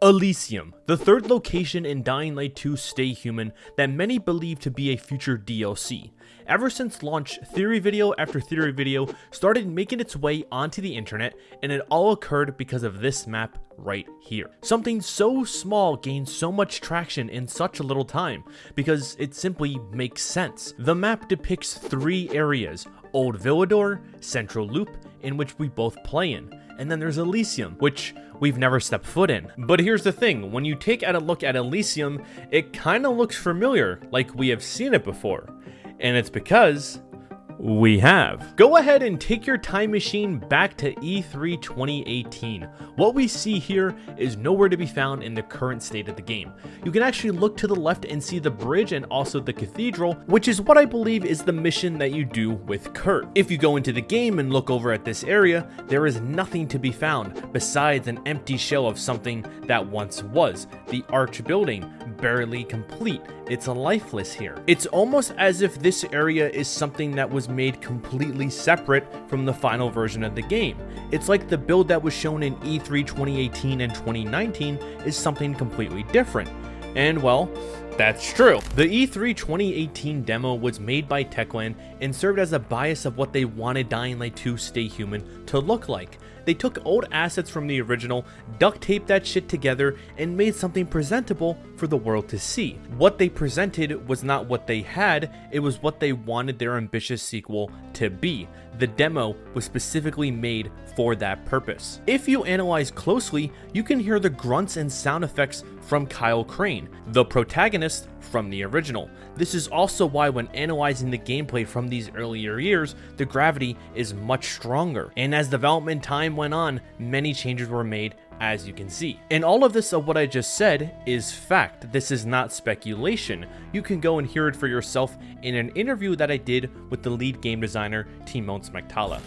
Elysium, the third location in Dying Light 2 Stay Human that many believe to be a future DLC. Ever since launch, theory video after theory video started making its way onto the internet, and it all occurred because of this map right here. Something so small gained so much traction in such a little time, because it simply makes sense. The map depicts 3 areas: Old Villador, Central Loop, in which we both play in, and then there's Elysium, which we've never stepped foot in. But here's the thing, when you take a look at Elysium, it kinda looks familiar, like we have seen it before. And it's because we have. Go ahead and take your time machine back to E3 2018. What we see here is nowhere to be found in the current state of the game. You can actually look to the left and see the bridge and also the cathedral, which is what I believe is the mission that you do with Kurt. If you go into the game and look over at this area, there is nothing to be found besides an empty shell of something that once was. The arch building, barely complete. It's lifeless here. It's almost as if this area is something that was made completely separate from the final version of the game. It's like the build that was shown in E3 2018 and 2019 is something completely different. And well, that's true. The E3 2018 demo was made by Techland and served as a bias of what they wanted Dying Light 2 Stay Human to look like. They took old assets from the original, duct taped that shit together, and made something presentable for the world to see. What they presented was not what they had, it was what they wanted their ambitious sequel to be. The demo was specifically made for that purpose. If you analyze closely, you can hear the grunts and sound effects from Kyle Crane, the protagonist from the original. This is also why when analyzing the gameplay from these earlier years, the gravity is much stronger. And as development time went on, many changes were made, as you can see. And all of this of what I just said is fact. This is not speculation. You can go and hear it for yourself in an interview that I did with the lead game designer, Timon Smektala.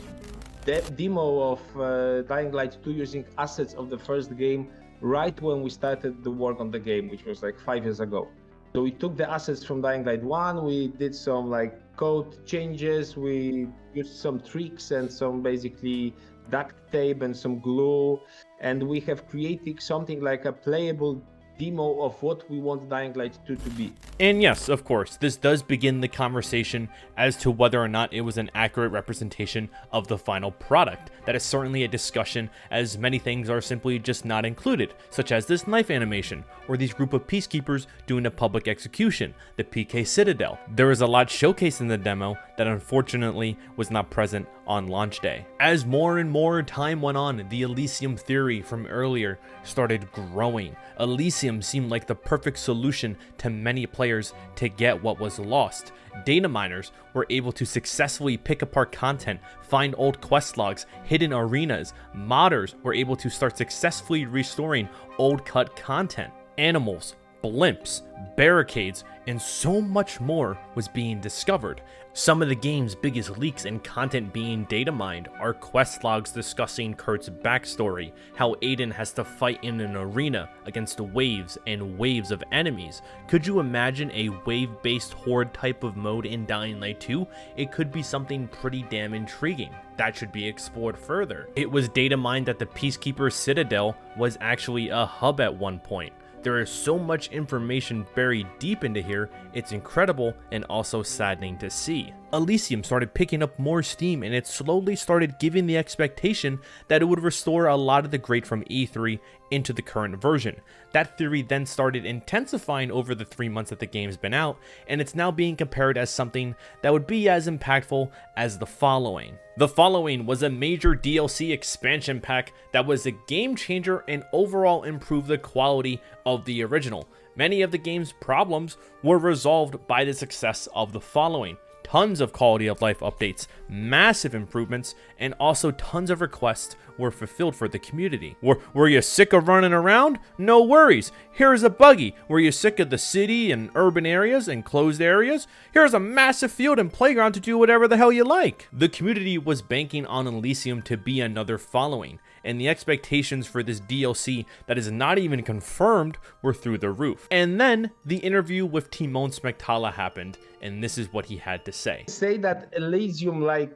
The demo of Dying Light 2 using assets of the first game right when we started the work on the game, which was like 5 years ago. So we took the assets from Dying Light 1, we did some like code changes, we used some tricks and some basically duct tape and some glue, and we have created something like a playable demo of what we want Dying Light 2 to be. And yes, of course, this does begin the conversation as to whether or not it was an accurate representation of the final product. That is certainly a discussion, as many things are simply just not included, such as this knife animation, or these group of peacekeepers doing a public execution, the PK Citadel. There is a lot showcased in the demo that unfortunately was not present on launch day. As more and more time went on, the Elysium theory from earlier started growing. Elysium seemed like the perfect solution to many players to get what was lost. Data miners were able to successfully pick apart content, find old quest logs, hidden arenas. Modders were able to start successfully restoring old cut content. Animals, blimps, barricades, and so much more was being discovered. Some of the game's biggest leaks and content being data mined are quest logs discussing Kurt's backstory, how Aiden has to fight in an arena against waves and waves of enemies. Could you imagine a wave-based horde type of mode in Dying Light 2? It could be something pretty damn intriguing. That should be explored further. It was data mined that the Peacekeeper Citadel was actually a hub at one point. There is so much information buried deep into here, it's incredible and also saddening to see. Elysium started picking up more steam, and it slowly started giving the expectation that it would restore a lot of the great from E3 into the current version. That theory then started intensifying over the 3 months that the game's been out, and it's now being compared as something that would be as impactful as the following. The following was a major DLC expansion pack that was a game changer and overall improved the quality of the original. Many of the game's problems were resolved by the success of the following. Tons of quality of life updates, massive improvements, and also tons of requests were fulfilled for the community. Were you sick of running around? No worries. Here's a buggy. Were you sick of the city and urban areas and closed areas? Here's a massive field and playground to do whatever the hell you like. The community was banking on Elysium to be another following, and the expectations for this DLC that is not even confirmed were through the roof. And then the interview with Timon Smektala happened, and this is what he had to say. Say that Elysium, like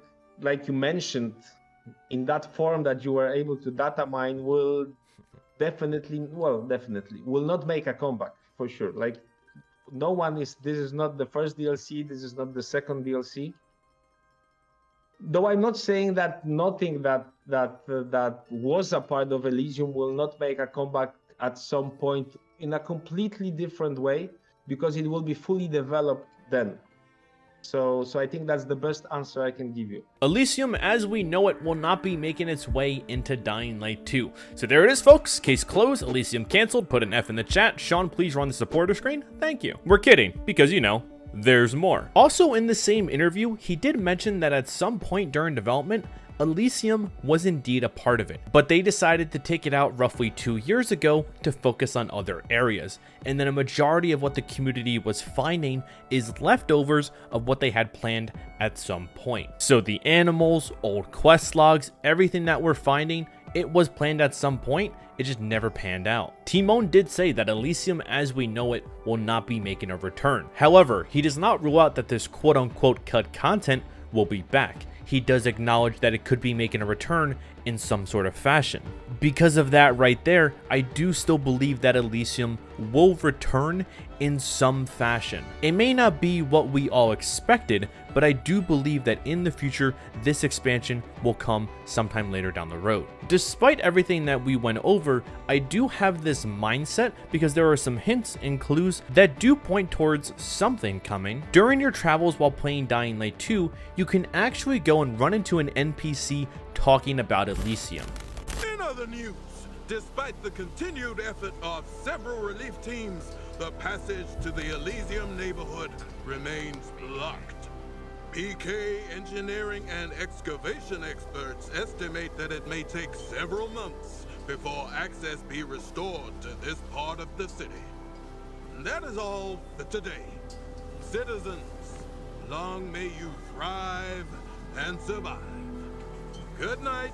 you mentioned, in that form that you were able to data mine, will definitely, well, definitely will not make a comeback for sure. Like, no one is. This is not the first DLC. This is not the second DLC. Though I'm not saying that nothing that was a part of Elysium will not make a comeback at some point in a completely different way, because it will be fully developed then. So I think that's the best answer I can give you. Elysium, as we know it, will not be making its way into Dying Light 2. So there it is, folks. Case closed. Elysium canceled. Put an F in the chat. Sean, please run the supporter screen. Thank you. We're kidding, because you know, there's more. Also, in the same interview, he did mention that at some point during development, Elysium was indeed a part of it, but they decided to take it out roughly 2 years ago to focus on other areas, and then a majority of what the community was finding is leftovers of what they had planned at some point. So the animals, old quest logs, everything that we're finding, it was planned at some point, it just never panned out. Timon did say that Elysium as we know it will not be making a return. However, he does not rule out that this quote-unquote cut content will be back. He does acknowledge that it could be making a return in some sort of fashion. Because of that right there, I do still believe that Elysium will return in some fashion. It may not be what we all expected, but I do believe that in the future, this expansion will come sometime later down the road. Despite everything that we went over, I do have this mindset because there are some hints and clues that do point towards something coming. During your travels while playing Dying Light 2, you can actually go and run into an NPC talking about Elysium. In other news, despite the continued effort of several relief teams, the passage to the Elysium neighborhood remains blocked. BK engineering and excavation experts estimate that it may take several months before access be restored to this part of the city. And that is all for today. Citizens, long may you thrive and survive. Good night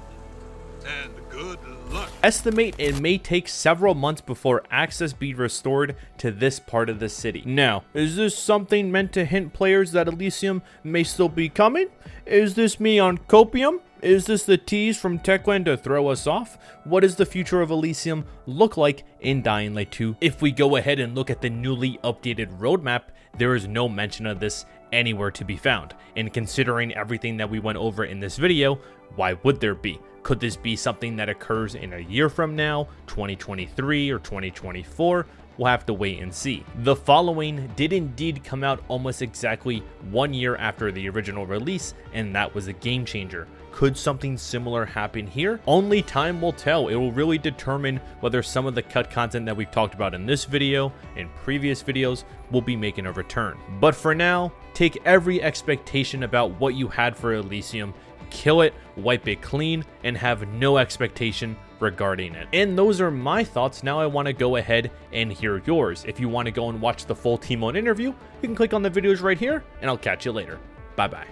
and good luck. Estimate it may take several months before access be restored to this part of the city. Now, is this something meant to hint players that Elysium may still be coming? Is this me on copium? Is this the tease from Techland to throw us off? What does the future of Elysium look like in Dying Light 2? If we go ahead and look at the newly updated roadmap, there is no mention of this anywhere to be found. And considering everything that we went over in this video, why would there be? Could this be something that occurs in a year from now, 2023 or 2024? We'll have to wait and see. The following did indeed come out almost exactly 1 year after the original release, and that was a game changer. Could something similar happen here? Only time will tell. It will really determine whether some of the cut content that we've talked about in this video and previous videos will be making a return. But for now, take every expectation about what you had for Elysium, kill it, wipe it clean, and have no expectation regarding it. And those are my thoughts. Now I want to go ahead and hear yours. If you want to go and watch the full Timon interview, you can click on the videos right here, and I'll catch you later. Bye bye.